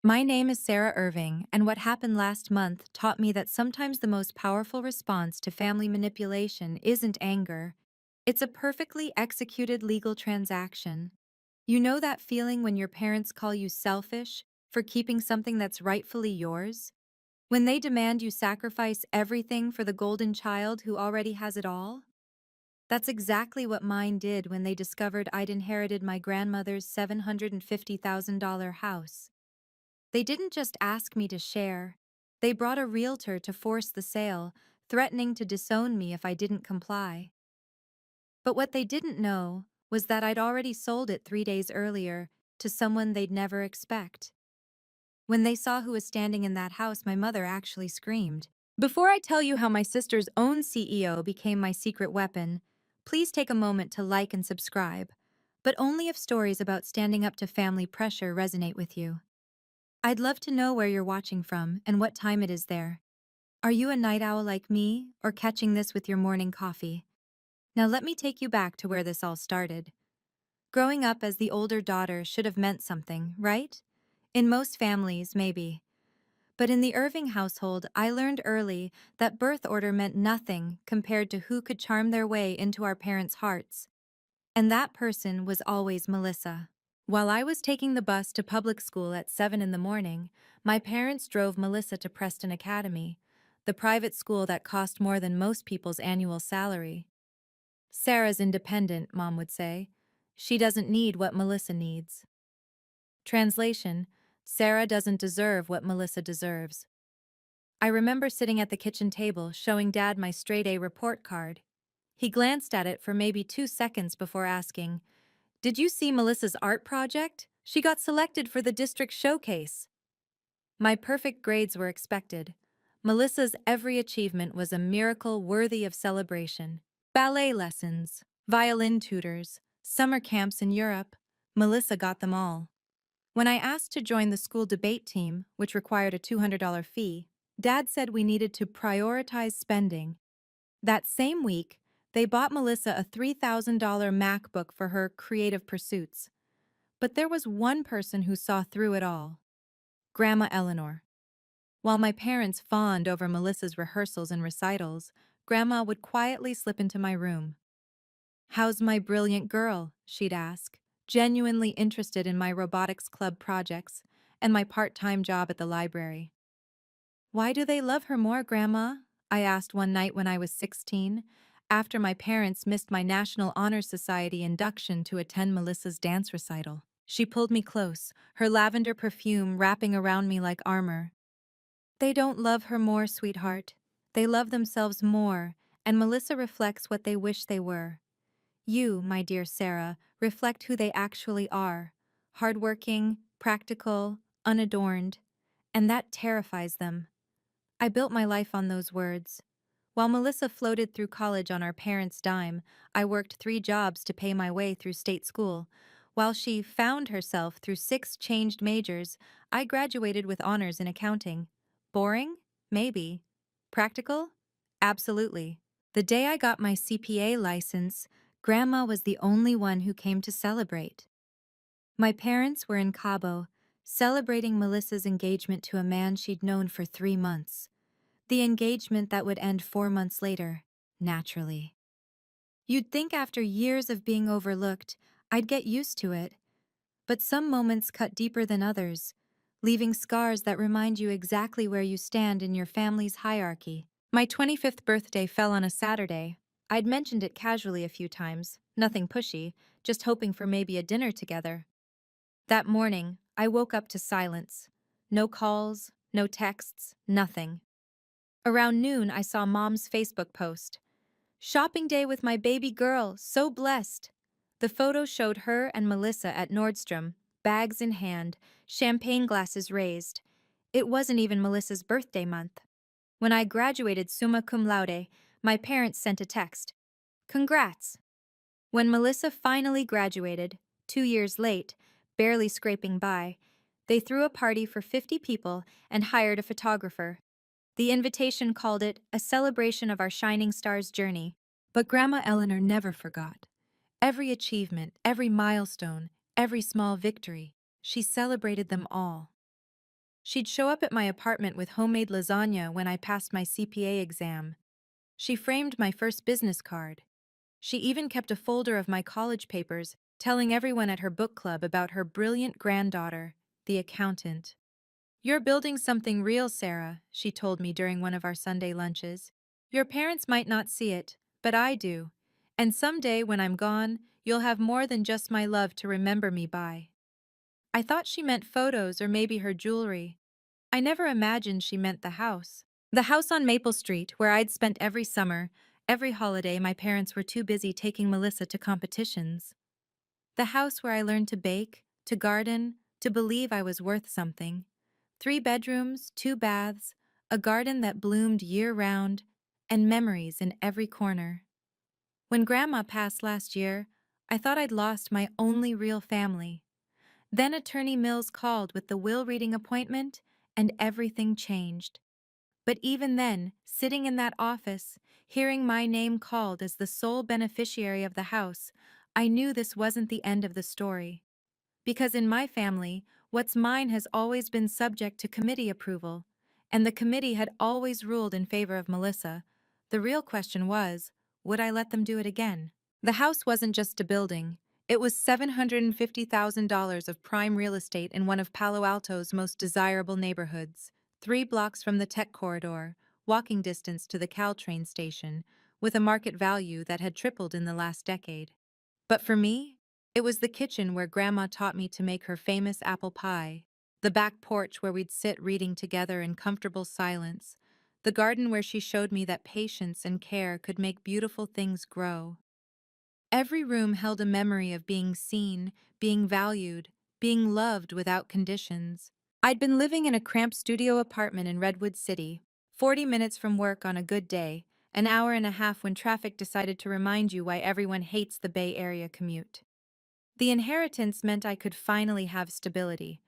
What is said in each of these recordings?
My name is Sarah Irving, and what happened last month taught me that sometimes the most powerful response to family manipulation isn't anger. It's a perfectly executed legal transaction. You know that feeling when your parents call you selfish for keeping something that's rightfully yours? When they demand you sacrifice everything for the golden child who already has it all? That's exactly what mine did when they discovered I'd inherited my grandmother's $750,000 house. They didn't just ask me to share. They brought a realtor to force the sale, threatening to disown me if I didn't comply. But what they didn't know was that I'd already sold it 3 days earlier to someone they'd never expect. When they saw who was standing in that house, my mother actually screamed. Before I tell you how my sister's own CEO became my secret weapon, please take a moment to like and subscribe, but only if stories about standing up to family pressure resonate with you. I'd love to know where you're watching from and what time it is there. Are you a night owl like me, or catching this with your morning coffee? Now let me take you back to where this all started. Growing up as the older daughter should have meant something, right? In most families, maybe. But in the Irving household, I learned early that birth order meant nothing compared to who could charm their way into our parents' hearts. And that person was always Melissa. While I was taking the bus to public school at 7 in the morning, my parents drove Melissa to Preston Academy, the private school that cost more than most people's annual salary. Sarah's independent, Mom would say. She doesn't need what Melissa needs. Translation: Sarah doesn't deserve what Melissa deserves. I remember sitting at the kitchen table showing Dad my straight A report card. He glanced at it for maybe 2 seconds before asking, "Did you see Melissa's art project? She got selected for the district showcase." My perfect grades were expected. Melissa's every achievement was a miracle worthy of celebration. Ballet lessons, violin tutors, summer camps in Europe, Melissa got them all. When I asked to join the school debate team, which required a $200 fee, Dad said we needed to prioritize spending. That same week, they bought Melissa a $3,000 MacBook for her creative pursuits. But there was one person who saw through it all: Grandma Eleanor. While my parents fawned over Melissa's rehearsals and recitals, Grandma would quietly slip into my room. "How's my brilliant girl?" she'd ask, genuinely interested in my robotics club projects and my part-time job at the library. "Why do they love her more, Grandma?" I asked one night when I was 16, after my parents missed my National Honor Society induction to attend Melissa's dance recital. She pulled me close, her lavender perfume wrapping around me like armor. "They don't love her more, sweetheart. They love themselves more, and Melissa reflects what they wish they were. You, my dear Sarah, reflect who they actually are: hardworking, practical, unadorned, and that terrifies them." I built my life on those words. While Melissa floated through college on our parents' dime, I worked 3 jobs to pay my way through state school. While she found herself through 6 changed majors, I graduated with honors in accounting. Boring? Maybe. Practical? Absolutely. The day I got my CPA license, Grandma was the only one who came to celebrate. My parents were in Cabo, celebrating Melissa's engagement to a man she'd known for 3 months. The engagement that would end 4 months later, naturally. You'd think after years of being overlooked, I'd get used to it. But some moments cut deeper than others, leaving scars that remind you exactly where you stand in your family's hierarchy. My 25th birthday fell on a Saturday. I'd mentioned it casually a few times, nothing pushy, just hoping for maybe a dinner together. That morning, I woke up to silence. No calls, no texts, nothing. Around noon, I saw Mom's Facebook post. "Shopping day with my baby girl, so blessed." The photo showed her and Melissa at Nordstrom, bags in hand, champagne glasses raised. It wasn't even Melissa's birthday month. When I graduated summa cum laude, my parents sent a text: "Congrats." When Melissa finally graduated, 2 years late, barely scraping by, they threw a party for 50 people and hired a photographer. The invitation called it a celebration of our shining star's journey. But Grandma Eleanor never forgot. Every achievement, every milestone, every small victory, she celebrated them all. She'd show up at my apartment with homemade lasagna when I passed my CPA exam. She framed my first business card. She even kept a folder of my college papers, telling everyone at her book club about her brilliant granddaughter, the accountant. "You're building something real, Sarah," she told me during one of our Sunday lunches. "Your parents might not see it, but I do. And someday when I'm gone, you'll have more than just my love to remember me by." I thought she meant photos or maybe her jewelry. I never imagined she meant the house. The house on Maple Street, where I'd spent every summer, every holiday my parents were too busy taking Melissa to competitions. The house where I learned to bake, to garden, to believe I was worth something. 3 bedrooms, 2 baths, a garden that bloomed year-round, and memories in every corner. When Grandma passed last year, I thought I'd lost my only real family. Then Attorney Mills called with the will reading appointment, and everything changed. But even then, sitting in that office, hearing my name called as the sole beneficiary of the house, I knew this wasn't the end of the story. Because in my family, what's mine has always been subject to committee approval, and the committee had always ruled in favor of Melissa. The real question was, would I let them do it again? The house wasn't just a building. It was $750,000 of prime real estate in one of Palo Alto's most desirable neighborhoods, 3 blocks from the tech corridor, walking distance to the Caltrain station, with a market value that had tripled in the last decade. But for me, it was the kitchen where Grandma taught me to make her famous apple pie, the back porch where we'd sit reading together in comfortable silence, the garden where she showed me that patience and care could make beautiful things grow. Every room held a memory of being seen, being valued, being loved without conditions. I'd been living in a cramped studio apartment in Redwood City, 40 minutes from work on a good day, an hour and a half when traffic decided to remind you why everyone hates the Bay Area commute. The inheritance meant I could finally have stability,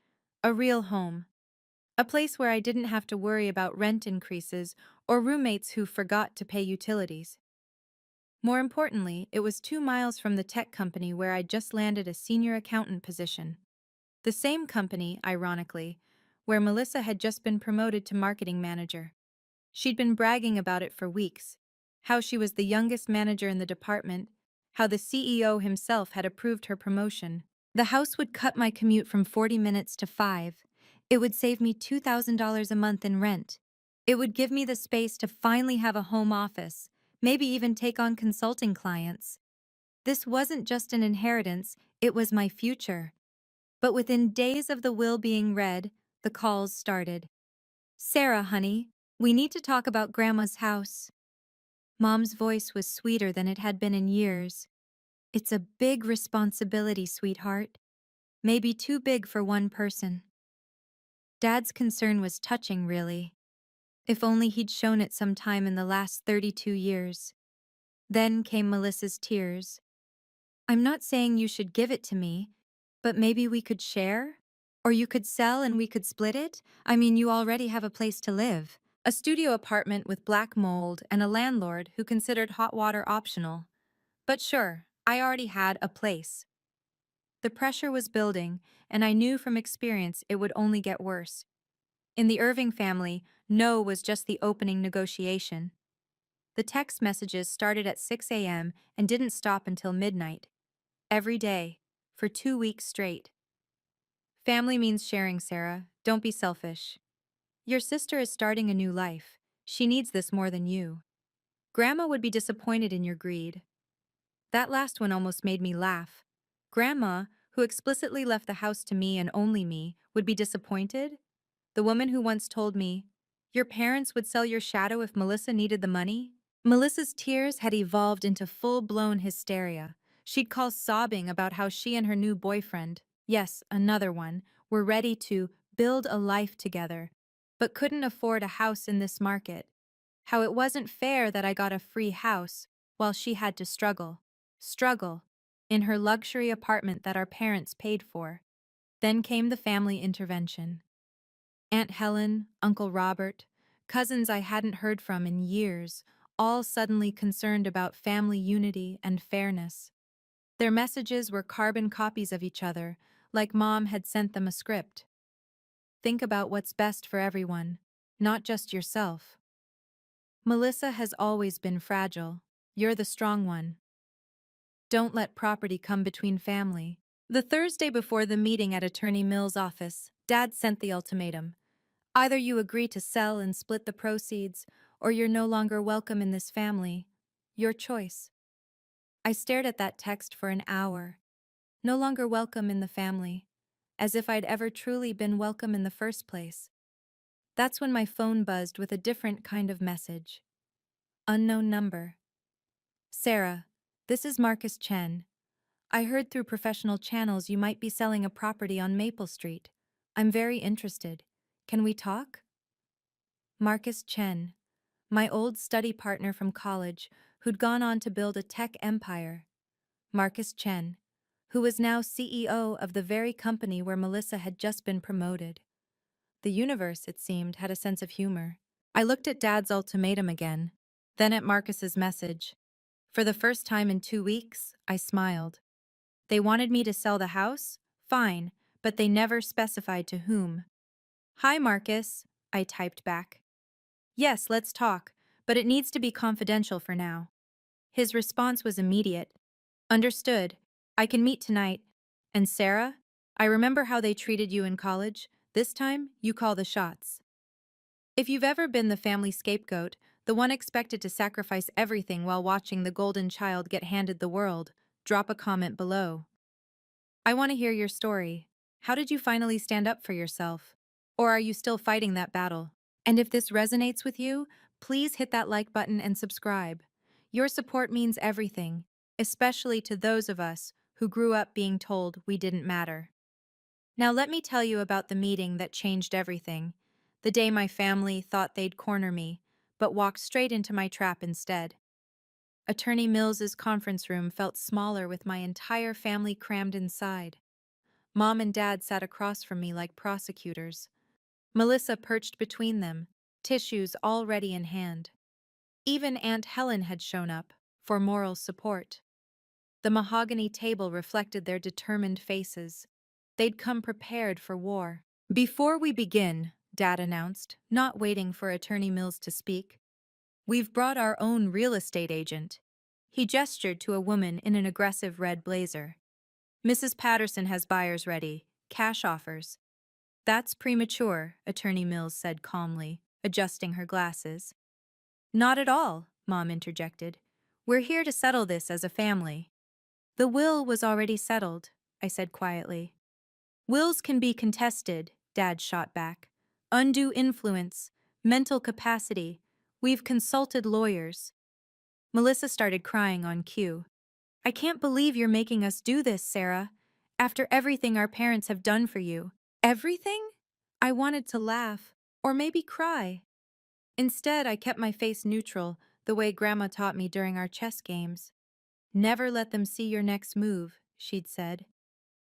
a real home, a place where I didn't have to worry about rent increases or roommates who forgot to pay utilities. More importantly, it was 2 miles from the tech company where I'd just landed a senior accountant position. The same company, ironically, where Melissa had just been promoted to marketing manager. She'd been bragging about it for weeks, how she was the youngest manager in the department, how the CEO himself had approved her promotion. The house would cut my commute from 40 minutes to 5. It would save me $2,000 a month in rent. It would give me the space to finally have a home office, maybe even take on consulting clients. This wasn't just an inheritance, it was my future. But within days of the will being read, the calls started. "Sarah, honey, we need to talk about Grandma's house." Mom's voice was sweeter than it had been in years. "It's a big responsibility, sweetheart. Maybe too big for one person." Dad's concern was touching, really. If only he'd shown it some time in the last 32 years. Then came Melissa's tears. "I'm not saying you should give it to me, but maybe we could share? Or you could sell and we could split it? I mean, you already have a place to live. A studio apartment with black mold and a landlord who considered hot water optional. But sure, I already had a place." The pressure was building, and I knew from experience it would only get worse. In the Irving family, no was just the opening negotiation. The text messages started at 6 a.m. and didn't stop until midnight. Every day, for 2 weeks straight. "Family means sharing, Sarah. Don't be selfish. Your sister is starting a new life. She needs this more than you. Grandma would be disappointed in your greed." That last one almost made me laugh. Grandma, who explicitly left the house to me and only me, would be disappointed? The woman who once told me, "Your parents would sell your shadow if Melissa needed the money?" Melissa's tears had evolved into full-blown hysteria. She'd call sobbing about how she and her new boyfriend, yes, another one, were ready to build a life together, but couldn't afford a house in this market. How it wasn't fair that I got a free house while she had to struggle, in her luxury apartment that our parents paid for. Then came the family intervention. Aunt Helen, Uncle Robert, cousins I hadn't heard from in years, all suddenly concerned about family unity and fairness. Their messages were carbon copies of each other, like Mom had sent them a script. think about what's best for everyone, not just yourself. Melissa has always been fragile. You're the strong one. Don't let property come between family. The Thursday before the meeting at Attorney Mill's office, Dad sent the ultimatum. Either you agree to sell and split the proceeds, or you're no longer welcome in this family. Your choice. I stared at that text for an hour. No longer welcome in the family. As if I'd ever truly been welcome in the first place. That's when my phone buzzed with a different kind of message. Unknown number. Sarah, this is Marcus Chen. I heard through professional channels you might be selling a property on Maple Street. I'm very interested. Can we talk? Marcus Chen, my old study partner from college who'd gone on to build a tech empire. Marcus Chen, who was now CEO of the very company where Melissa had just been promoted. The universe, it seemed, had a sense of humor. I looked at Dad's ultimatum again, then at Marcus's message. For the first time in 2 weeks, I smiled. They wanted me to sell the house? Fine, but they never specified to whom. Hi, Marcus, I typed back. Yes, let's talk, but it needs to be confidential for now. His response was immediate. Understood. I can meet tonight. And Sarah? I remember how they treated you in college. This time, you call the shots. If you've ever been the family scapegoat, the one expected to sacrifice everything while watching the golden child get handed the world, drop a comment below. I want to hear your story. How did you finally stand up for yourself? Or are you still fighting that battle? And if this resonates with you, please hit that like button and subscribe. Your support means everything, especially to those of us who grew up being told we didn't matter. Now let me tell you about the meeting that changed everything. The day my family thought they'd corner me, but walked straight into my trap instead. Attorney Mills's conference room felt smaller with my entire family crammed inside. Mom and Dad sat across from me like prosecutors. Melissa perched between them, tissues already in hand. Even Aunt Helen had shown up, for moral support. The mahogany table reflected their determined faces. They'd come prepared for war. Before we begin, Dad announced, not waiting for Attorney Mills to speak, we've brought our own real estate agent. He gestured to a woman in an aggressive red blazer. Mrs. Patterson has buyers ready, cash offers. That's premature, Attorney Mills said calmly, adjusting her glasses. Not at all, Mom interjected. We're here to settle this as a family. The will was already settled, I said quietly. Wills can be contested, Dad shot back. Undue influence, mental capacity. We've consulted lawyers. Melissa started crying on cue. I can't believe you're making us do this, Sarah. After everything our parents have done for you. Everything? I wanted to laugh, or maybe cry. Instead, I kept my face neutral, the way Grandma taught me during our chess games. Never let them see your next move, she'd said.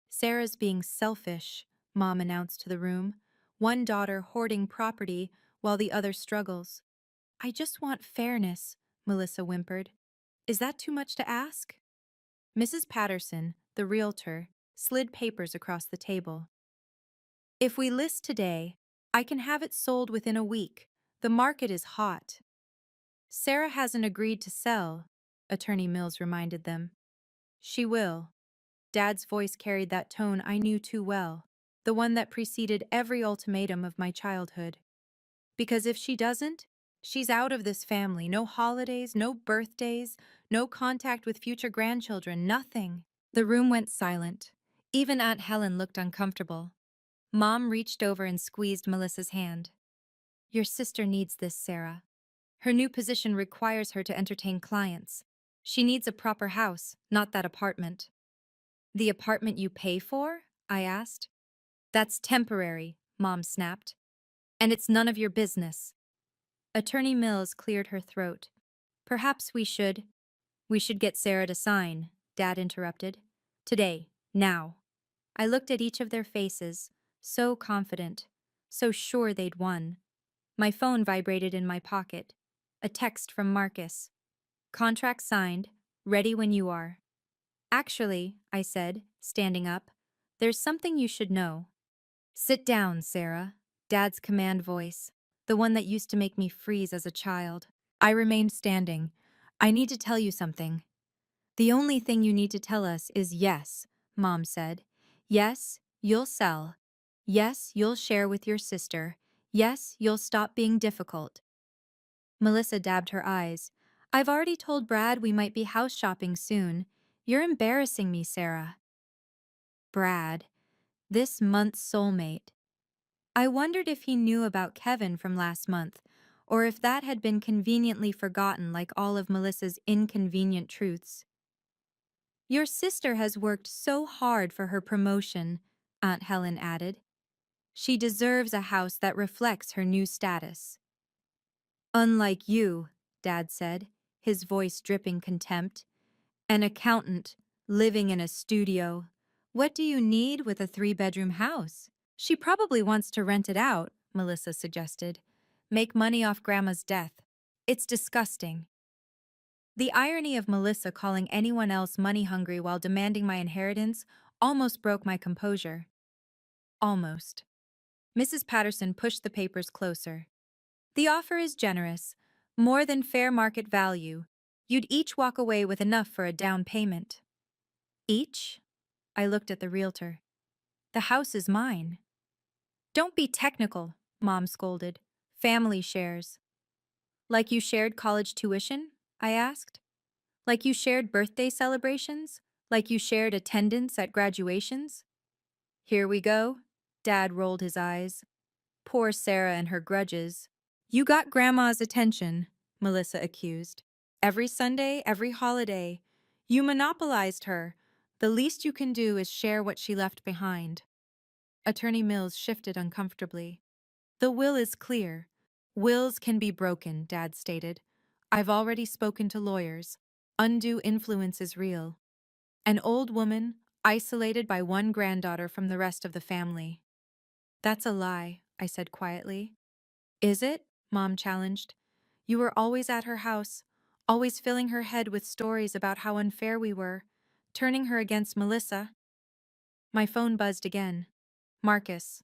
Sarah's being selfish, Mom announced to the room. One daughter hoarding property while the other struggles. I just want fairness, Melissa whimpered. Is that too much to ask? Mrs. Patterson, the realtor, slid papers across the table. If we list today, I can have it sold within a week. The market is hot. Sarah hasn't agreed to sell, Attorney Mills reminded them. She will. Dad's voice carried that tone I knew too well, the one that preceded every ultimatum of my childhood. Because if she doesn't, she's out of this family. No holidays, no birthdays, no contact with future grandchildren, nothing. The room went silent. Even Aunt Helen looked uncomfortable. Mom reached over and squeezed Melissa's hand. Your sister needs this, Sarah. Her new position requires her to entertain clients. She needs a proper house, not that apartment. The apartment you pay for? I asked. That's temporary, Mom snapped. And it's none of your business. Attorney Mills cleared her throat. Perhaps we should get Sarah to sign, Dad interrupted. Today, now. I looked at each of their faces, so confident, so sure they'd won. My phone vibrated in my pocket. A text from Marcus. Contract signed, ready when you are. Actually, I said, standing up, there's something you should know. Sit down, Sarah, Dad's command voice, the one that used to make me freeze as a child. I remained standing. I need to tell you something. The only thing you need to tell us is yes, Mom said. Yes, you'll sell. Yes, you'll share with your sister. Yes, you'll stop being difficult. Melissa dabbed her eyes. I've already told Brad we might be house shopping soon. You're embarrassing me, Sarah. Brad, this month's soulmate. I wondered if he knew about Kevin from last month, or if that had been conveniently forgotten like all of Melissa's inconvenient truths. Your sister has worked so hard for her promotion, Aunt Helen added. She deserves a house that reflects her new status. Unlike you, Dad said, his voice dripping contempt. An accountant, living in a studio. What do you need with a 3-bedroom house? She probably wants to rent it out, Melissa suggested. Make money off Grandma's death. It's disgusting. The irony of Melissa calling anyone else money-hungry while demanding my inheritance almost broke my composure. Almost. Mrs. Patterson pushed the papers closer. The offer is generous, more than fair market value. You'd each walk away with enough for a down payment. Each? I looked at the realtor. The house is mine. Don't be technical, Mom scolded. Family shares. Like you shared college tuition? I asked. Like you shared birthday celebrations? Like you shared attendance at graduations? Here we go. Dad rolled his eyes. Poor Sarah and her grudges. You got Grandma's attention, Melissa accused. Every Sunday, every holiday. You monopolized her. The least you can do is share what she left behind. Attorney Mills shifted uncomfortably. The will is clear. Wills can be broken, Dad stated. I've already spoken to lawyers. Undue influence is real. An old woman, isolated by one granddaughter from the rest of the family. That's a lie, I said quietly. Is it? Mom challenged. You were always at her house, always filling her head with stories about how unfair we were, turning her against Melissa. My phone buzzed again. Marcus.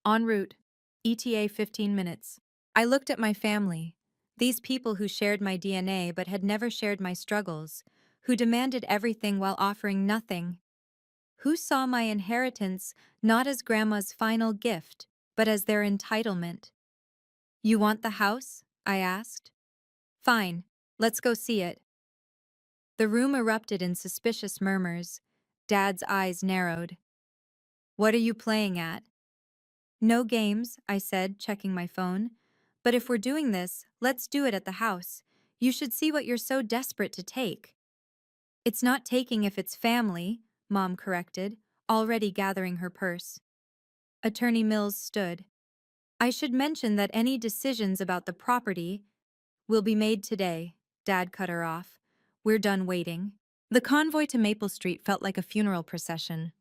En route. ETA 15 minutes. I looked at my family. These people who shared my DNA but had never shared my struggles, who demanded everything while offering nothing, who saw my inheritance not as Grandma's final gift, but as their entitlement. You want the house? I asked. Fine, let's go see it. The room erupted in suspicious murmurs. Dad's eyes narrowed. What are you playing at? No games, I said, checking my phone. But if we're doing this, let's do it at the house. You should see what you're so desperate to take. It's not taking if it's family, Mom corrected, already gathering her purse. Attorney Mills stood. I should mention that any decisions about the property will be made today, Dad cut her off. We're done waiting. The convoy to Maple Street felt like a funeral procession.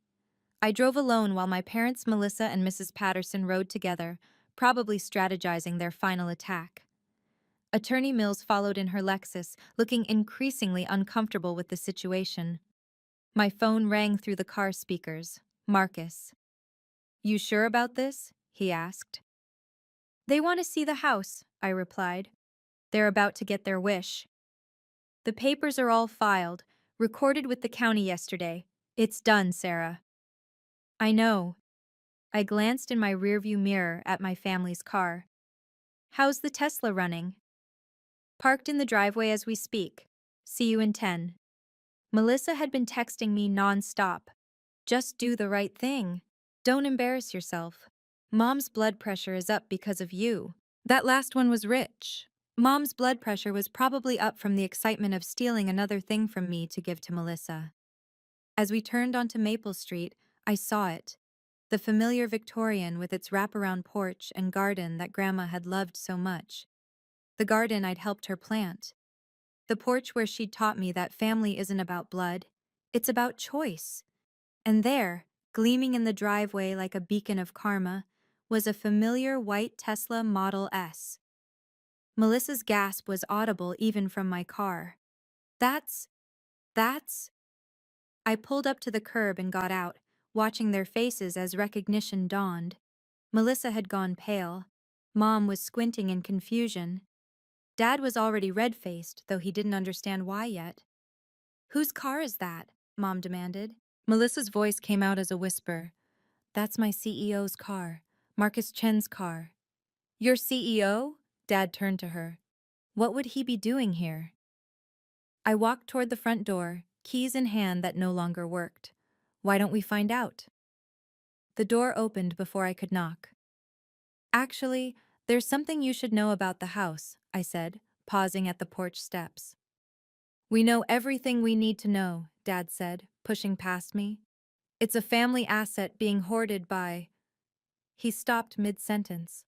I drove alone while my parents Melissa and Mrs. Patterson rode together, probably strategizing their final attack. Attorney Mills followed in her Lexus, looking increasingly uncomfortable with the situation. My phone rang through the car speakers. Marcus. You sure about this? He asked. They want to see the house, I replied. They're about to get their wish. The papers are all filed, recorded with the county yesterday. It's done, Sarah. I know. I glanced in my rearview mirror at my family's car. How's the Tesla running? Parked in the driveway as we speak. See you in 10. Melissa had been texting me non-stop. Just do the right thing. Don't embarrass yourself. Mom's blood pressure is up because of you. That last one was rich. Mom's blood pressure was probably up from the excitement of stealing another thing from me to give to Melissa. As we turned onto Maple Street, I saw it. The familiar Victorian with its wraparound porch and garden that Grandma had loved so much. The garden I'd helped her plant. The porch where she'd taught me that family isn't about blood, it's about choice. And there, gleaming in the driveway like a beacon of karma, was a familiar white Tesla Model S. Melissa's gasp was audible even from my car. That's... I pulled up to the curb and got out, watching their faces as recognition dawned. Melissa had gone pale. Mom was squinting in confusion. Dad was already red-faced, though he didn't understand why yet. "Whose car is that?" Mom demanded. Melissa's voice came out as a whisper. "That's my CEO's car. Marcus Chen's car." "Your CEO?" Dad turned to her. "What would he be doing here?" I walked toward the front door, keys in hand that no longer worked. "Why don't we find out?" The door opened before I could knock. "Actually, there's something you should know about the house," I said, pausing at the porch steps. "We know everything we need to know," Dad said, pushing past me. "It's a family asset being hoarded by—" He stopped mid-sentence.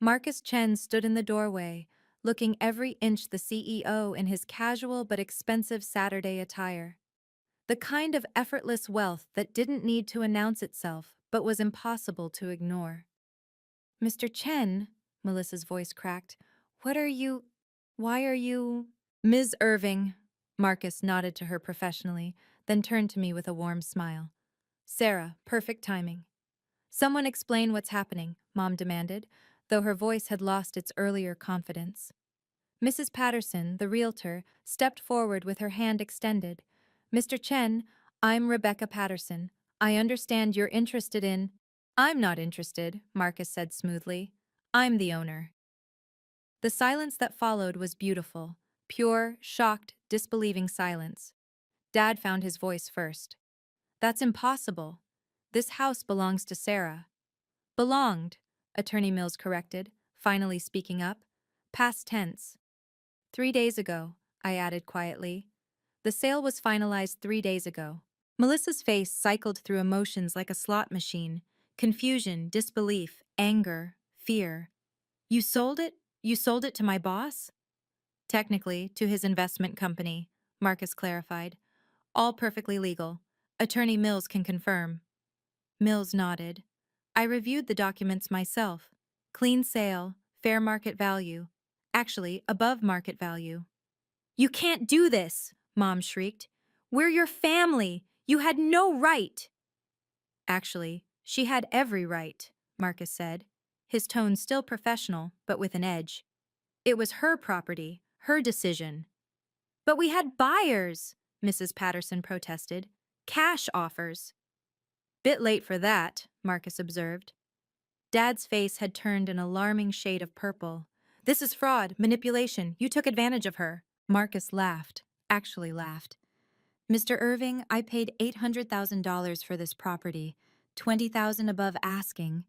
Marcus Chen stood in the doorway, looking every inch the CEO in his casual but expensive Saturday attire. The kind of effortless wealth that didn't need to announce itself but was impossible to ignore. "Mr. Chen," Melissa's voice cracked, why are you— "Ms. Irving," Marcus nodded to her professionally, then turned to me with a warm smile. "Sarah, perfect timing." "Someone explain what's happening," Mom demanded, though her voice had lost its earlier confidence. Mrs. Patterson, the realtor, stepped forward with her hand extended. "Mr. Chen, I'm Rebecca Patterson. I understand you're interested in—" "I'm not interested," Marcus said smoothly. "I'm the owner." The silence that followed was beautiful. Pure, shocked, disbelieving silence. Dad found his voice first. "That's impossible. This house belongs to Sarah." "Belonged," Attorney Mills corrected, finally speaking up. "Past tense." 3 days ago," I added quietly. "The sale was finalized 3 days ago." Melissa's face cycled through emotions like a slot machine. Confusion, disbelief, anger, fear. "You sold it? You sold it to my boss?" "Technically, to his investment company," Marcus clarified. "All perfectly legal. Attorney Mills can confirm." Mills nodded. "I reviewed the documents myself. Clean sale, fair market value. Actually, above market value." "You can't do this!" Mom shrieked. "We're your family! You had no right!" "Actually, she had every right," Marcus said, his tone still professional, but with an edge. "It was her property, her decision." "But we had buyers," Mrs. Patterson protested. "Cash offers." "Bit late for that," Marcus observed. Dad's face had turned an alarming shade of purple. "This is fraud, manipulation. You took advantage of her." Marcus laughed, actually laughed. "Mr. Irving, I paid $800,000 for this property, $20,000 above asking.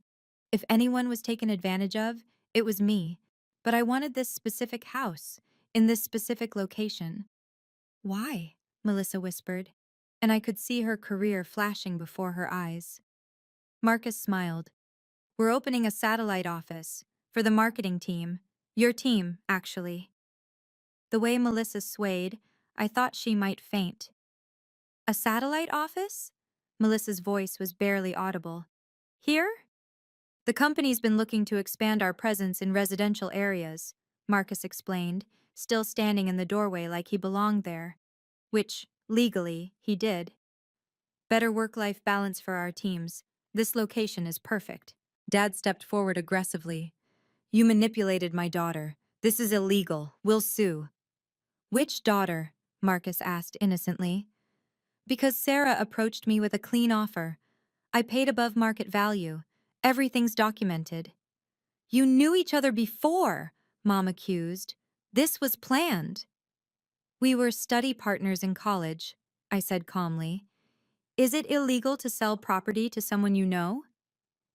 If anyone was taken advantage of, it was me. But I wanted this specific house, in this specific location." "Why?" Melissa whispered, and I could see her career flashing before her eyes. Marcus smiled. "We're opening a satellite office for the marketing team. Your team, actually." The way Melissa swayed, I thought she might faint. "A satellite office?" Melissa's voice was barely audible. "Here?" "The company's been looking to expand our presence in residential areas," Marcus explained, still standing in the doorway like he belonged there. Which, legally, he did. "Better work-life balance for our teams. This location is perfect." Dad stepped forward aggressively. "You manipulated my daughter. This is illegal. We'll sue." "Which daughter?" Marcus asked innocently. "Because Sarah approached me with a clean offer. I paid above market value. Everything's documented." "You knew each other before," Mom accused. "This was planned." "We were study partners in college," I said calmly. "Is it illegal to sell property to someone you know?"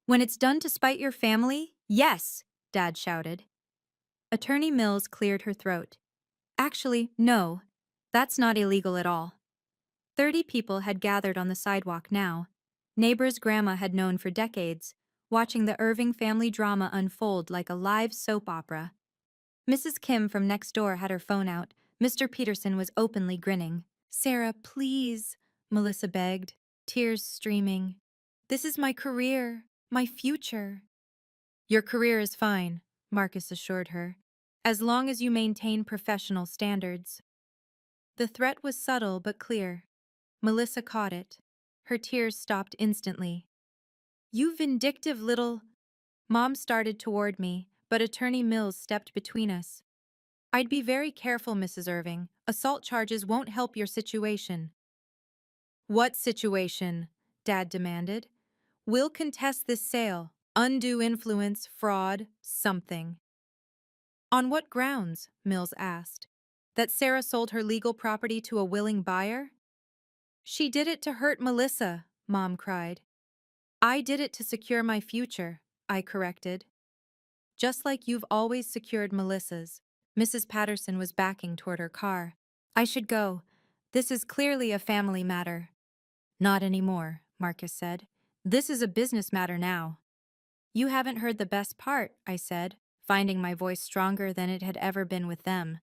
"When it's done to spite your family, yes," Dad shouted. Attorney Mills cleared her throat. "Actually, no. That's not illegal at all." 30 people had gathered on the sidewalk now. Neighbors Grandma had known for decades, watching the Irving family drama unfold like a live soap opera. Mrs. Kim from next door had her phone out. Mr. Peterson was openly grinning. "Sarah, please," Melissa begged, tears streaming. "This is my career, my future." "Your career is fine," Marcus assured her, "as long as you maintain professional standards." The threat was subtle but clear. Melissa caught it. Her tears stopped instantly. "You vindictive little—" Mom started toward me, but Attorney Mills stepped between us. I'd be very careful, Mrs. Irving. Assault charges won't help your situation. What situation? Dad demanded. We'll contest this sale. Undue influence, fraud, something. On what grounds? Mills asked. That Sarah sold her legal property to a willing buyer? She did it to hurt Melissa, Mom cried. I did it to secure my future, I corrected. Just like you've always secured Melissa's. Mrs. Patterson was backing toward her car. I should go. This is clearly a family matter. Not anymore, Marcus said. This is a business matter now. You haven't heard the best part, I said, finding my voice stronger than it had ever been with them.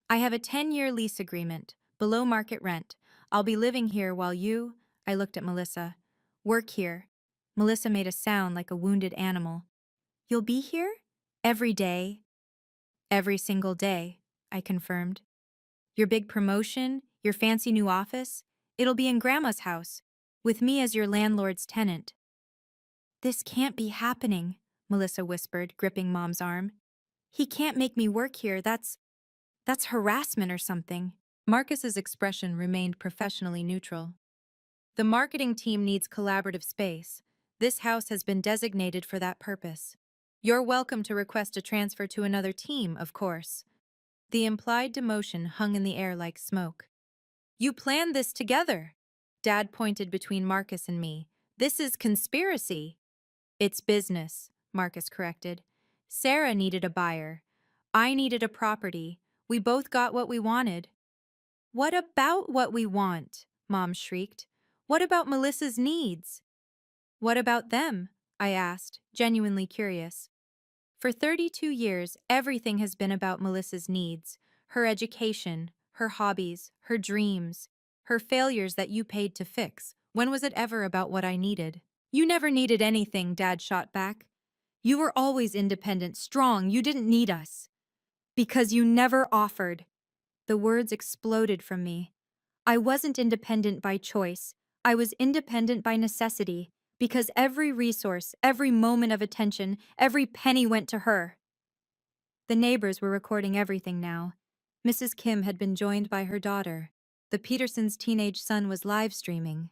I have a 10-year lease agreement, below market rent. I'll be living here while you, I looked at Melissa, work here. Melissa made a sound like a wounded animal. You'll be here? Every day? Every single day, I confirmed. Your big promotion, your fancy new office, it'll be in Grandma's house, with me as your landlord's tenant. This can't be happening, Melissa whispered, gripping Mom's arm. He can't make me work here, that's harassment or something. Marcus's expression remained professionally neutral. The marketing team needs collaborative space. This house has been designated for that purpose. You're welcome to request a transfer to another team, of course. The implied demotion hung in the air like smoke. You planned this together. Dad pointed between Marcus and me. This is conspiracy. It's business, Marcus corrected. Sarah needed a buyer. I needed a property. We both got what we wanted. What about what we want? Mom shrieked. What about Melissa's needs? What about them? I asked, genuinely curious. For 32 years, everything has been about Melissa's needs, her education, her hobbies, her dreams, her failures that you paid to fix. When was it ever about what I needed? You never needed anything, Dad shot back. You were always independent, strong, you didn't need us. Because you never offered. The words exploded from me. I wasn't independent by choice. I was independent by necessity, because every resource, every moment of attention, every penny went to her. The neighbors were recording everything now. Mrs. Kim had been joined by her daughter. The Petersons' teenage son was live streaming.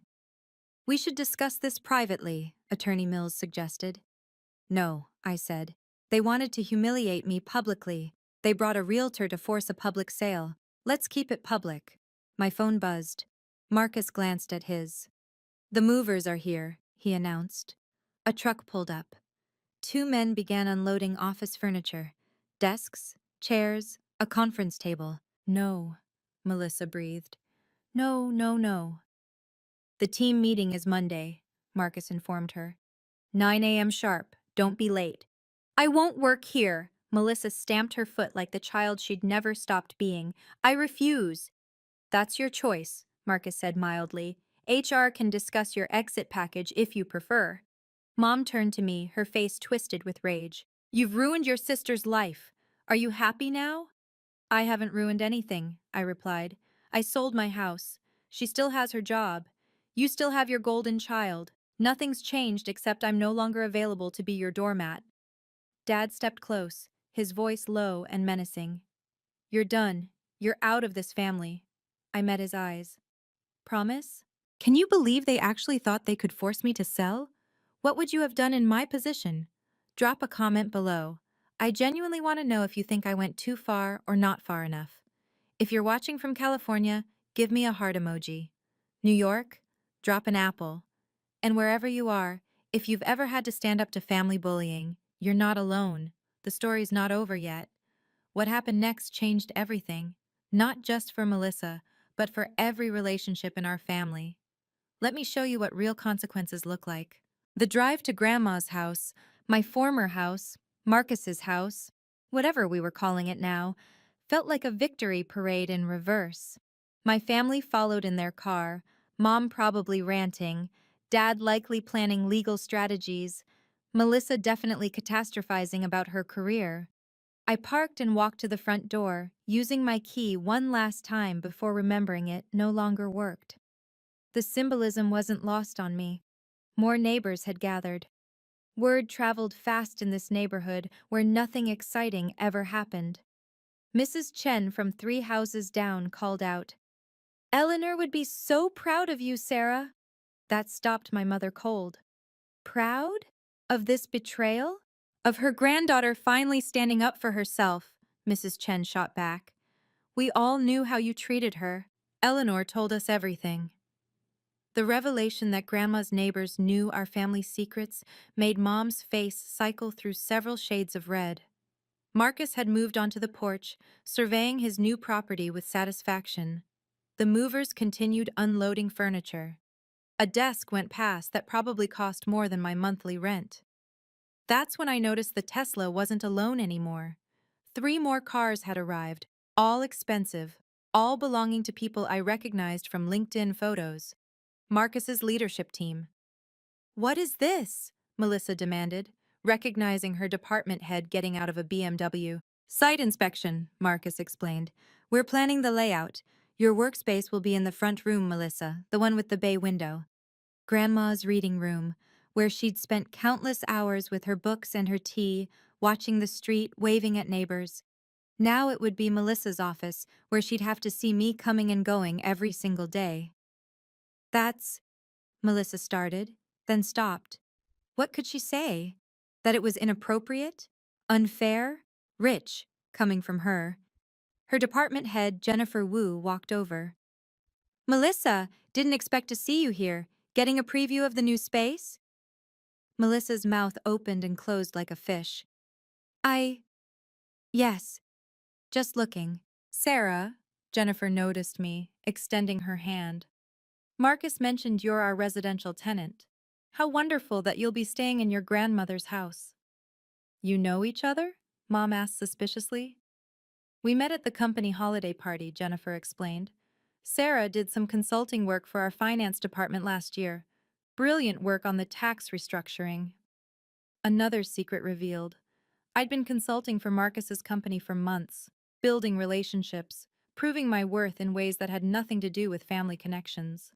We should discuss this privately, Attorney Mills suggested. No, I said. They wanted to humiliate me publicly. They brought a realtor to force a public sale. Let's keep it public. My phone buzzed. Marcus glanced at his. The movers are here, he announced. A truck pulled up. Two men began unloading office furniture. Desks, chairs, a conference table. No, Melissa breathed. No, no, no. The team meeting is Monday, Marcus informed her. 9 a.m. sharp. Don't be late. I won't work here. Melissa stamped her foot like the child she'd never stopped being. I refuse. That's your choice, Marcus said mildly. HR can discuss your exit package if you prefer. Mom turned to me, her face twisted with rage. You've ruined your sister's life. Are you happy now? I haven't ruined anything, I replied. I sold my house. She still has her job. You still have your golden child. Nothing's changed except I'm no longer available to be your doormat. Dad stepped close, his voice low and menacing. You're done. You're out of this family. I met his eyes. Promise? Can you believe they actually thought they could force me to sell? What would you have done in my position? Drop a comment below. I genuinely want to know if you think I went too far or not far enough. If you're watching from California, give me a heart emoji. New York? Drop an apple. And wherever you are, if you've ever had to stand up to family bullying, you're not alone. The story's not over yet. What happened next changed everything, not just for Melissa, but for every relationship in our family. Let me show you what real consequences look like. The drive to Grandma's house, my former house, Marcus's house, whatever we were calling it now, felt like a victory parade in reverse. My family followed in their car, Mom probably ranting, Dad likely planning legal strategies, Melissa definitely catastrophizing about her career. I parked and walked to the front door, using my key one last time before remembering it no longer worked. The symbolism wasn't lost on me. More neighbors had gathered. Word traveled fast in this neighborhood where nothing exciting ever happened. Mrs. Chen from 3 houses down called out, "Eleanor would be so proud of you, Sarah." That stopped my mother cold. Proud? Of this betrayal? Of her granddaughter finally standing up for herself, Mrs. Chen shot back. We all knew how you treated her. Eleanor told us everything. The revelation that Grandma's neighbors knew our family's secrets made Mom's face cycle through several shades of red. Marcus had moved onto the porch, surveying his new property with satisfaction. The movers continued unloading furniture. A desk went past that probably cost more than my monthly rent. That's when I noticed the Tesla wasn't alone anymore. 3 more cars had arrived, all expensive, all belonging to people I recognized from LinkedIn photos. Marcus's leadership team. "What is this?" Melissa demanded, recognizing her department head getting out of a BMW. "Site inspection," Marcus explained. "We're planning the layout. Your workspace will be in the front room, Melissa, the one with the bay window." Grandma's reading room, where she'd spent countless hours with her books and her tea, watching the street, waving at neighbors. Now it would be Melissa's office, where she'd have to see me coming and going every single day. "That's," Melissa started, then stopped. What could she say? That it was inappropriate? Unfair? Rich, coming from her. Her department head, Jennifer Wu, walked over. "Melissa, didn't expect to see you here. Getting a preview of the new space?" Melissa's mouth opened and closed like a fish. Yes, just looking." "Sarah," Jennifer noticed me, extending her hand. "Marcus mentioned you're our residential tenant. How wonderful that you'll be staying in your grandmother's house." "You know each other?" Mom asked suspiciously. "We met at the company holiday party," Jennifer explained. "Sarah did some consulting work for our finance department last year. Brilliant work on the tax restructuring." Another secret revealed. I'd been consulting for Marcus's company for months, building relationships, proving my worth in ways that had nothing to do with family connections.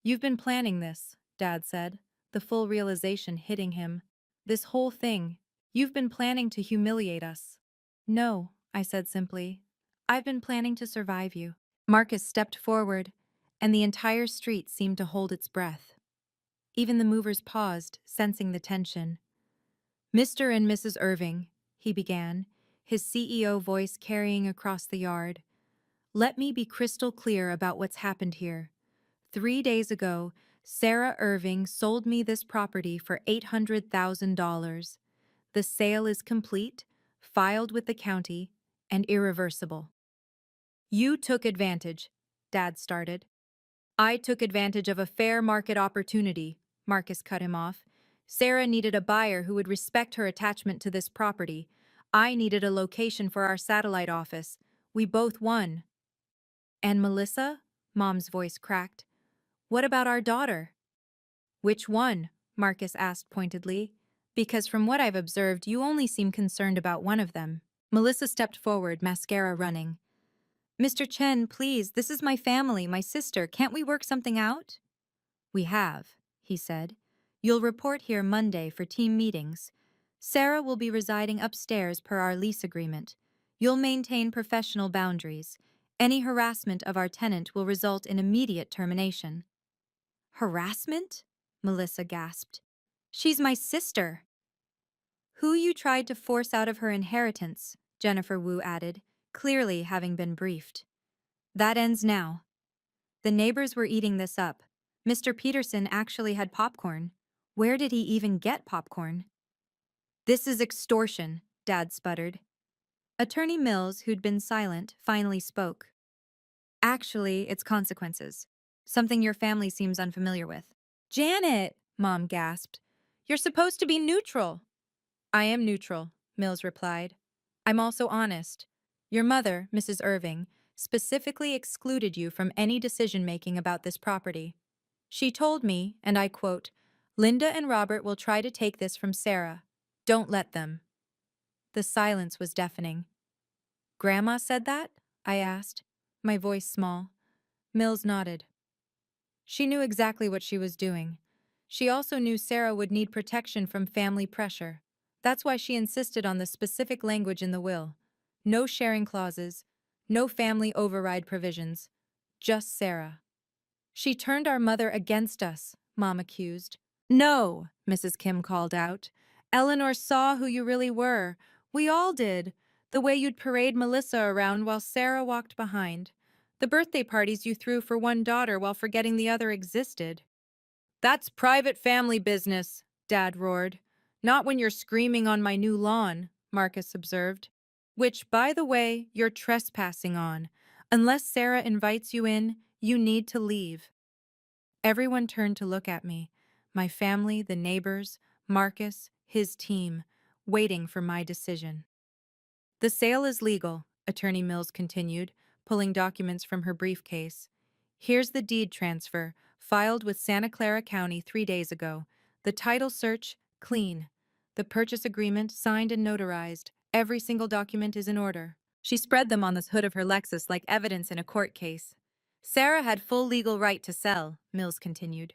"You've been planning this," Dad said, the full realization hitting him. "This whole thing. You've been planning to humiliate us." "No," I said simply. "I've been planning to survive you." Marcus stepped forward, and the entire street seemed to hold its breath. Even the movers paused, sensing the tension. "Mr. and Mrs. Irving," he began, his CEO voice carrying across the yard. "Let me be crystal clear about what's happened here. 3 days ago, Sarah Irving sold me this property for $800,000. The sale is complete, filed with the county, and irreversible." "You took advantage," Dad started. "I took advantage of a fair market opportunity," Marcus cut him off. "Sarah needed a buyer who would respect her attachment to this property. I needed a location for our satellite office. We both won." "And Melissa?" Mom's voice cracked. "What about our daughter?" "Which one?" Marcus asked pointedly. "Because from what I've observed, you only seem concerned about one of them." Melissa stepped forward, mascara running. "Mr. Chen, please, this is my family, my sister. Can't we work something out?" "We have," he said. "You'll report here Monday for team meetings. Sarah will be residing upstairs per our lease agreement. You'll maintain professional boundaries. Any harassment of our tenant will result in immediate termination." "Harassment?" Melissa gasped. "She's my sister." "Who you tried to force out of her inheritance," Jennifer Wu added, clearly having been briefed. "That ends now." The neighbors were eating this up. Mr. Peterson actually had popcorn. Where did he even get popcorn? "This is extortion," Dad sputtered. Attorney Mills, who'd been silent, finally spoke. "Actually, it's consequences. Something your family seems unfamiliar with." "Janet!" Mom gasped. "You're supposed to be neutral." "I am neutral," Mills replied. "I'm also honest. Your mother, Mrs. Irving, specifically excluded you from any decision-making about this property. She told me, and I quote, 'Linda and Robert will try to take this from Sarah. Don't let them.'" The silence was deafening. "Grandma said that?" I asked, my voice small. Mills nodded. "She knew exactly what she was doing. She also knew Sarah would need protection from family pressure. That's why she insisted on the specific language in the will. No sharing clauses, no family override provisions. Just Sarah. She turned our mother against us, Mom accused. No, Mrs. Kim called out. Eleanor saw who you really were. We all did. The way you'd parade Melissa around while Sarah walked behind. The birthday parties you threw for one daughter while forgetting the other existed. That's private family business, Dad roared. Not when you're screaming on my new lawn, Marcus observed. Which, by the way, you're trespassing on. Unless Sarah invites you in, you need to leave. Everyone turned to look at me. My family, the neighbors, Marcus, his team, waiting for my decision. The sale is legal, Attorney Mills continued, pulling documents from her briefcase. Here's the deed transfer, filed with Santa Clara County 3 days ago. The title search, clean. The purchase agreement, signed and notarized. Every single document is in order. She spread them on the hood of her Lexus like evidence in a court case. Sarah had full legal right to sell, Mills continued.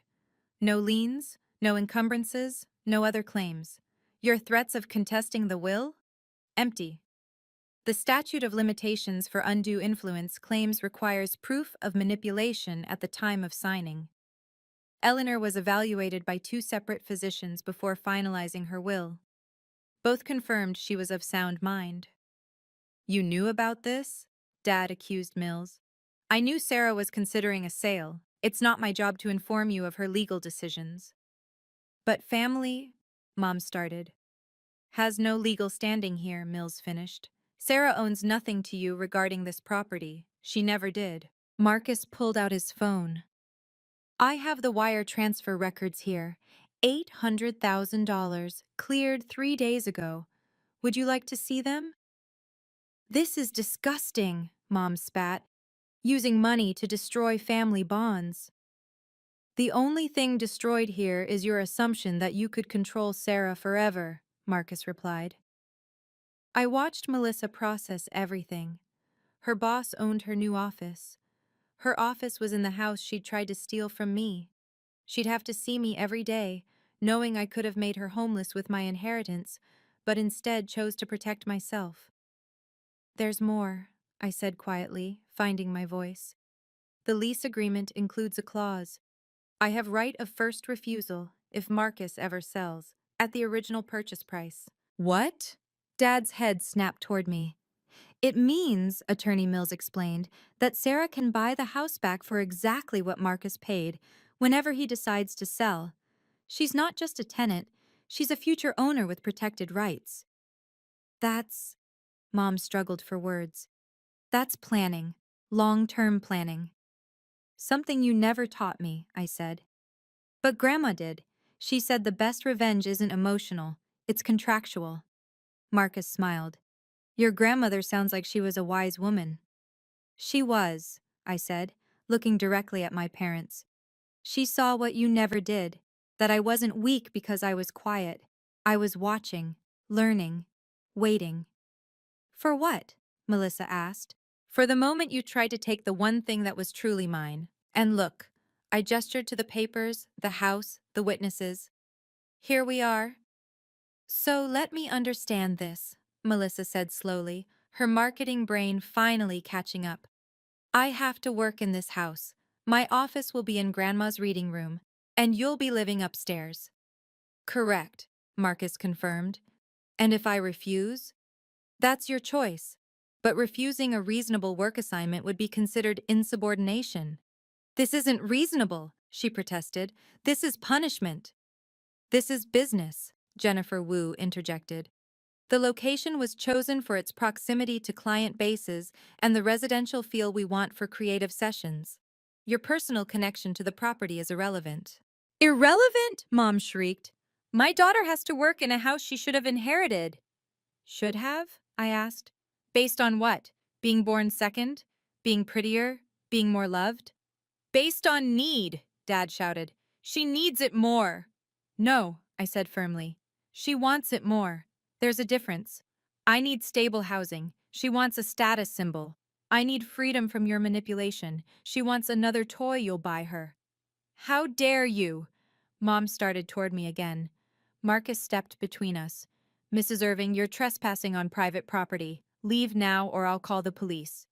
No liens, no encumbrances, no other claims. Your threats of contesting the will? Empty. The statute of limitations for undue influence claims requires proof of manipulation at the time of signing. Eleanor was evaluated by 2 separate physicians before finalizing her will. Both confirmed she was of sound mind. You knew about this? Dad accused Mills. I knew Sarah was considering a sale. It's not my job to inform you of her legal decisions. But family, Mom started. Has no legal standing here, Mills finished. Sarah owns nothing to you regarding this property. She never did. Marcus pulled out his phone. I have the wire transfer records here. $800,000, cleared 3 days ago. Would you like to see them? This is disgusting, Mom spat. Using money to destroy family bonds. The only thing destroyed here is your assumption that you could control Sarah forever, Marcus replied. I watched Melissa process everything. Her boss owned her new office. Her office was in the house she'd tried to steal from me. She'd have to see me every day, knowing I could have made her homeless with my inheritance, but instead chose to protect myself. There's more, I said quietly, finding my voice. The lease agreement includes a clause. I have right of first refusal if Marcus ever sells, at the original purchase price. What? Dad's head snapped toward me. It means, Attorney Mills explained, that Sarah can buy the house back for exactly what Marcus paid, whenever he decides to sell. She's not just a tenant, she's a future owner with protected rights. That's... Mom struggled for words. That's planning. Long-term planning. Something you never taught me, I said. But Grandma did. She said the best revenge isn't emotional, it's contractual. Marcus smiled. Your grandmother sounds like she was a wise woman. She was, I said, looking directly at my parents. She saw what you never did, that I wasn't weak because I was quiet. I was watching, learning, waiting. For what? Melissa asked. For the moment you tried to take the one thing that was truly mine. And look, I gestured to the papers, the house, the witnesses. Here we are. So let me understand this, Melissa said slowly, her marketing brain finally catching up. I have to work in this house. My office will be in Grandma's reading room, and you'll be living upstairs. Correct, Marcus confirmed. And if I refuse? That's your choice. But refusing a reasonable work assignment would be considered insubordination. This isn't reasonable, she protested. This is punishment. This is business, Jennifer Wu interjected. The location was chosen for its proximity to client bases and the residential feel we want for creative sessions. Your personal connection to the property is irrelevant. Irrelevant? Mom shrieked. My daughter has to work in a house she should have inherited. Should have? I asked. Based on what? Being born second? Being prettier? Being more loved? Based on need, Dad shouted. She needs it more. No, I said firmly. She wants it more. There's a difference. I need stable housing. She wants a status symbol. I need freedom from your manipulation. She wants another toy you'll buy her. How dare you? Mom started toward me again. Marcus stepped between us. Mrs. Irving, you're trespassing on private property. Leave now or I'll call the police.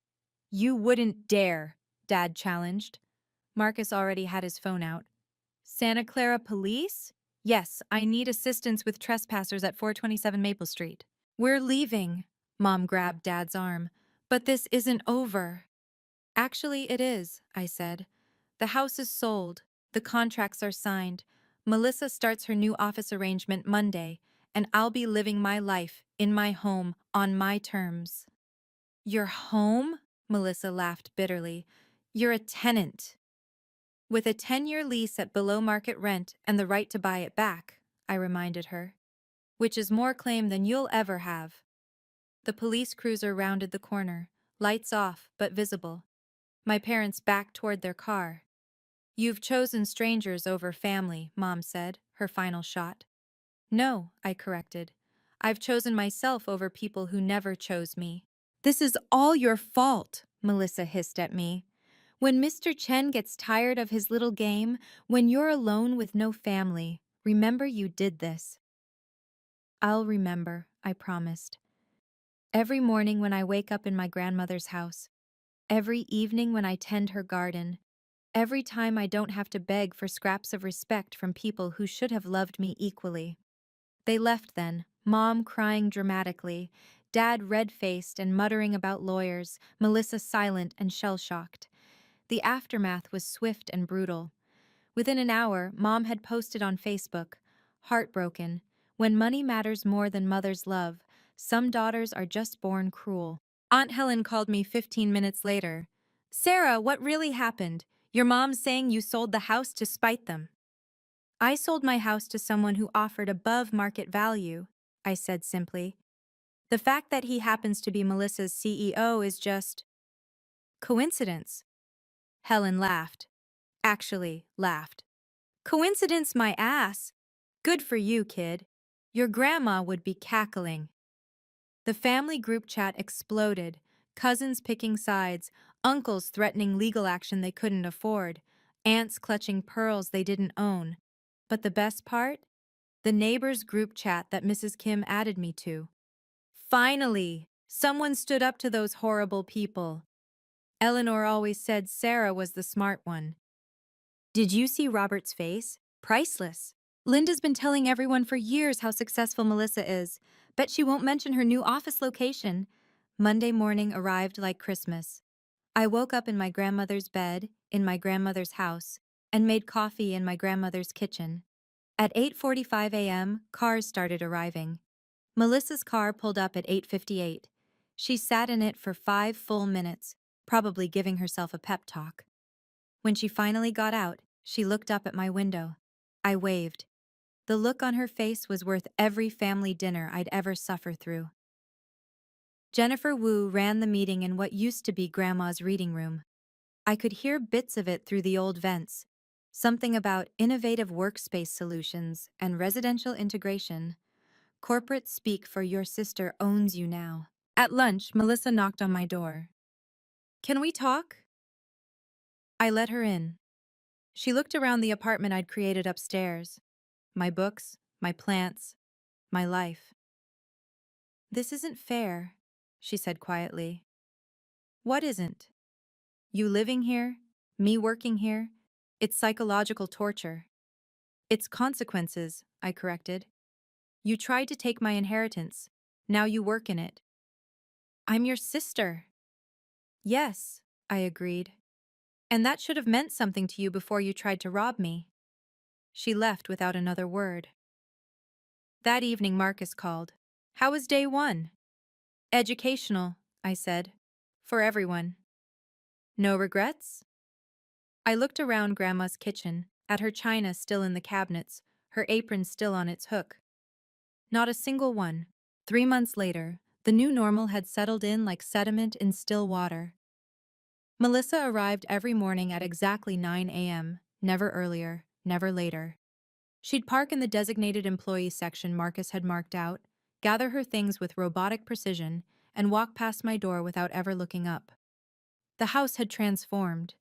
You wouldn't dare, Dad challenged. Marcus already had his phone out. Santa Clara Police? Yes, I need assistance with trespassers at 427 Maple Street. We're leaving. Mom grabbed Dad's arm. But this isn't over. Actually, it is, I said. The house is sold. The contracts are signed. Melissa starts her new office arrangement Monday, and I'll be living my life in my home on my terms. Your home? Melissa laughed bitterly. You're a tenant. With a 10-year lease at below market rent and the right to buy it back, I reminded her. Which is more claim than you'll ever have. The police cruiser rounded the corner, lights off but visible. My parents backed toward their car. You've chosen strangers over family, Mom said, her final shot. No, I corrected. I've chosen myself over people who never chose me. This is all your fault, Melissa hissed at me. When Mr. Chen gets tired of his little game, when you're alone with no family, remember you did this. I'll remember, I promised. Every morning when I wake up in my grandmother's house, every evening when I tend her garden, every time I don't have to beg for scraps of respect from people who should have loved me equally. They left then, Mom crying dramatically, Dad red-faced and muttering about lawyers, Melissa silent and shell-shocked. The aftermath was swift and brutal. Within an hour, Mom had posted on Facebook, heartbroken, when money matters more than mother's love, some daughters are just born cruel. Aunt Helen called me 15 minutes later. Sarah, what really happened? Your mom's saying you sold the house to spite them. I sold my house to someone who offered above market value, I said simply. The fact that he happens to be Melissa's CEO is just coincidence. Helen laughed. Actually, laughed. Coincidence my ass. Good for you, kid. Your grandma would be cackling. The family group chat exploded, cousins picking sides, uncles threatening legal action they couldn't afford, aunts clutching pearls they didn't own. But the best part? The neighbors group chat that Mrs. Kim added me to. Finally, someone stood up to those horrible people. Eleanor always said Sarah was the smart one. Did you see Robert's face? Priceless. Linda's been telling everyone for years how successful Melissa is. Bet she won't mention her new office location. Monday morning arrived like Christmas. I woke up in my grandmother's bed, in my grandmother's house, and made coffee in my grandmother's kitchen. At 8:45 a.m., cars started arriving. Melissa's car pulled up at 8:58. She sat in it for 5 full minutes, probably giving herself a pep talk. When she finally got out, she looked up at my window. I waved. The look on her face was worth every family dinner I'd ever suffer through. Jennifer Wu ran the meeting in what used to be Grandma's reading room. I could hear bits of it through the old vents. Something about innovative workspace solutions and residential integration. Corporate speak for your sister owns you now. At lunch, Melissa knocked on my door. Can we talk? I let her in. She looked around the apartment I'd created upstairs. My books, my plants, my life. This isn't fair, she said quietly. What isn't? You living here, me working here, it's psychological torture. It's consequences, I corrected. You tried to take my inheritance. Now you work in it. I'm your sister. Yes, I agreed. And that should have meant something to you before you tried to rob me. She left without another word. That evening Marcus called. How was day 1? Educational, I said. For everyone. No regrets? I looked around Grandma's kitchen, at her china still in the cabinets, her apron still on its hook. Not a single one. 3 months later, the new normal had settled in like sediment in still water. Melissa arrived every morning at exactly 9 a.m., never earlier, never later. She'd park in the designated employee section Marcus had marked out, gather her things with robotic precision, and walk past my door without ever looking up. The house had transformed.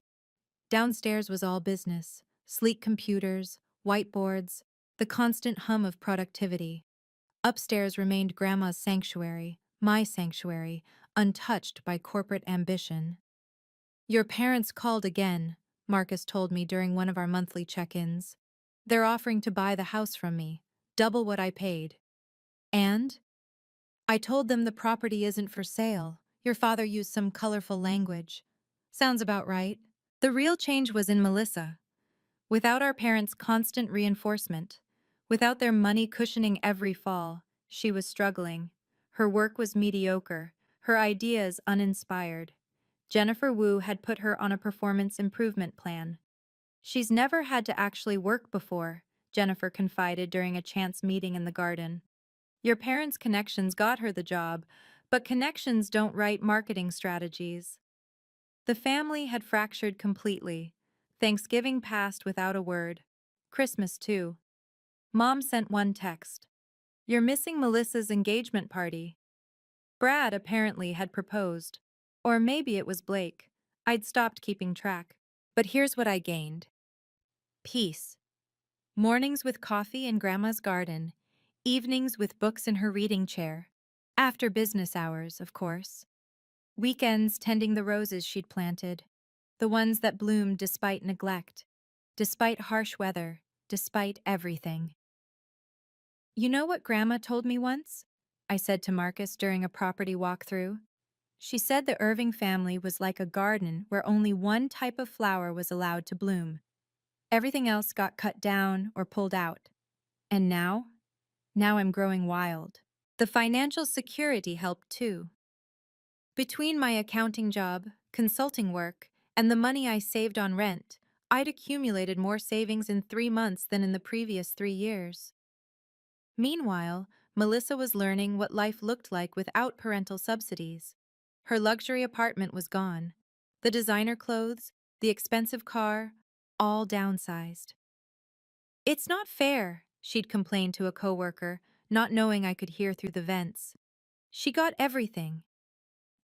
Downstairs was all business, sleek computers, whiteboards, the constant hum of productivity. Upstairs remained Grandma's sanctuary, my sanctuary, untouched by corporate ambition. Your parents called again, Marcus told me during one of our monthly check-ins. They're offering to buy the house from me, double what I paid. And? I told them the property isn't for sale. Your father used some colorful language. Sounds about right. The real change was in Melissa. Without our parents' constant reinforcement, without their money cushioning every fall, she was struggling. Her work was mediocre, her ideas uninspired. Jennifer Wu had put her on a performance improvement plan. She's never had to actually work before, Jennifer confided during a chance meeting in the garden. Your parents' connections got her the job, but connections don't write marketing strategies. The family had fractured completely. Thanksgiving passed without a word. Christmas, too. Mom sent one text. You're missing Melissa's engagement party. Brad apparently had proposed. Or maybe it was Blake. I'd stopped keeping track. But here's what I gained. Peace. Mornings with coffee in Grandma's garden. Evenings with books in her reading chair. After business hours, of course. Weekends tending the roses she'd planted. The ones that bloomed despite neglect. Despite harsh weather. Despite everything. You know what Grandma told me once? I said to Marcus during a property walkthrough. She said the Irving family was like a garden where only one type of flower was allowed to bloom. Everything else got cut down or pulled out. And now? Now I'm growing wild. The financial security helped too. Between my accounting job, consulting work, and the money I saved on rent, I'd accumulated more savings in 3 months than in the previous 3 years. Meanwhile, Melissa was learning what life looked like without parental subsidies. Her luxury apartment was gone. The designer clothes, the expensive car, all downsized. It's not fair, she'd complained to a coworker, not knowing I could hear through the vents. She got everything.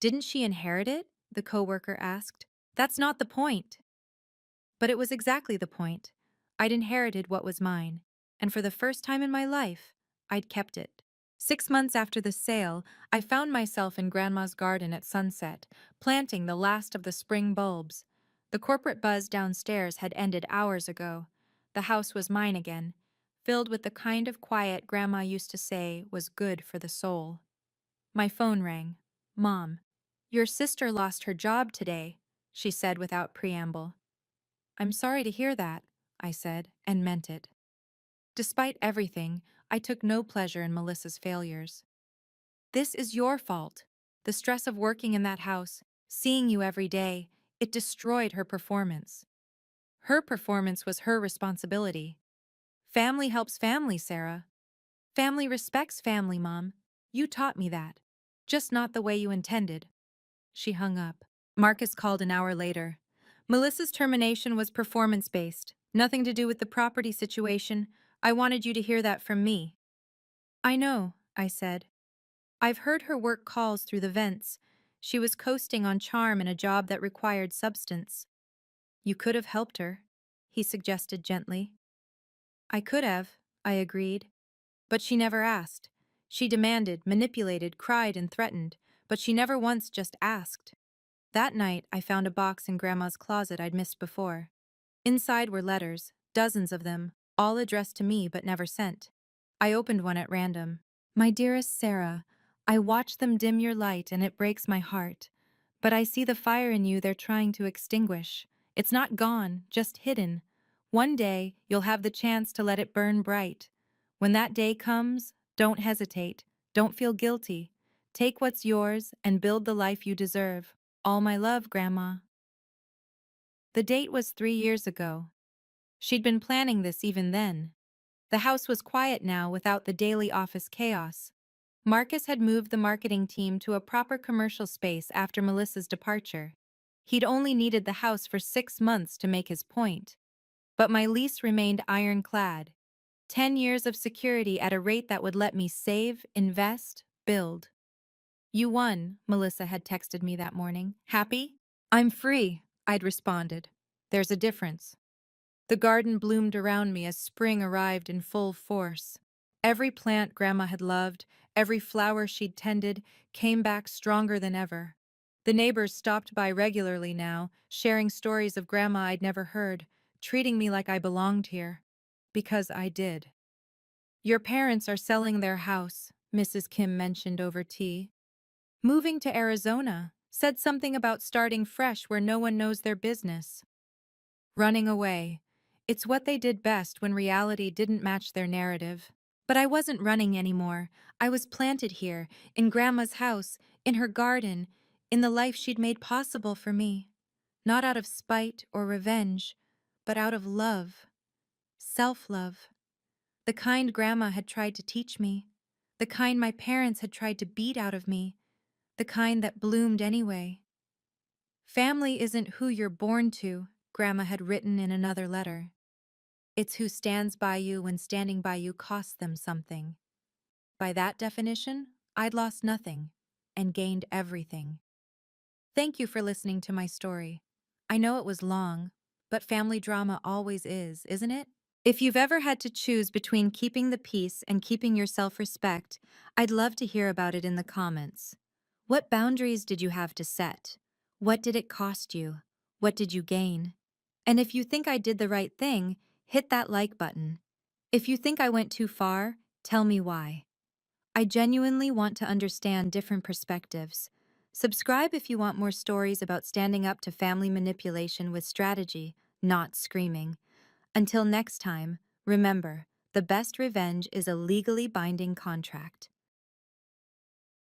Didn't she inherit it? The coworker asked. That's not the point. But it was exactly the point. I'd inherited what was mine, and for the first time in my life, I'd kept it. 6 months after the sale, I found myself in Grandma's garden at sunset, planting the last of the spring bulbs. The corporate buzz downstairs had ended hours ago. The house was mine again, filled with the kind of quiet Grandma used to say was good for the soul. My phone rang. Mom, your sister lost her job today, she said without preamble. I'm sorry to hear that, I said, and meant it. Despite everything, I took no pleasure in Melissa's failures. This is your fault. The stress of working in that house, seeing you every day, it destroyed her performance. Her performance was her responsibility. Family helps family, Sarah. Family respects family, Mom. You taught me that. Just not the way you intended. She hung up. Marcus called an hour later. Melissa's termination was performance-based, nothing to do with the property situation. I wanted you to hear that from me. I know, I said. I've heard her work calls through the vents. She was coasting on charm in a job that required substance. You could have helped her, he suggested gently. I could have, I agreed. But she never asked. She demanded, manipulated, cried, and threatened, but she never once just asked. That night, I found a box in Grandma's closet I'd missed before. Inside were letters, dozens of them, all addressed to me but never sent. I opened one at random. My dearest Sarah, I watch them dim your light and it breaks my heart. But I see the fire in you they're trying to extinguish. It's not gone, just hidden. One day, you'll have the chance to let it burn bright. When that day comes, don't hesitate. Don't feel guilty. Take what's yours and build the life you deserve. All my love, Grandma. The date was 3 years ago. She'd been planning this even then. The house was quiet now without the daily office chaos. Marcus had moved the marketing team to a proper commercial space after Melissa's departure. He'd only needed the house for 6 months to make his point. But my lease remained ironclad. 10 years of security at a rate that would let me save, invest, build. You won, Melissa had texted me that morning. Happy? I'm free, I'd responded. There's a difference. The garden bloomed around me as spring arrived in full force. Every plant Grandma had loved, every flower she'd tended, came back stronger than ever. The neighbors stopped by regularly now, sharing stories of Grandma I'd never heard, treating me like I belonged here. Because I did. Your parents are selling their house, Mrs. Kim mentioned over tea. Moving to Arizona, said something about starting fresh where no one knows their business. Running away. It's what they did best when reality didn't match their narrative. But I wasn't running anymore. I was planted here, in Grandma's house, in her garden, in the life she'd made possible for me. Not out of spite or revenge, but out of love. Self-love. The kind Grandma had tried to teach me. The kind my parents had tried to beat out of me. The kind that bloomed anyway. Family isn't who you're born to, Grandma had written in another letter. It's who stands by you when standing by you costs them something. By that definition, I'd lost nothing and gained everything. Thank you for listening to my story. I know it was long, but family drama always is, isn't it? If you've ever had to choose between keeping the peace and keeping your self-respect, I'd love to hear about it in the comments. What boundaries did you have to set? What did it cost you? What did you gain? And if you think I did the right thing, hit that like button. If you think I went too far, tell me why. I genuinely want to understand different perspectives. Subscribe if you want more stories about standing up to family manipulation with strategy, not screaming. Until next time, remember, the best revenge is a legally binding contract.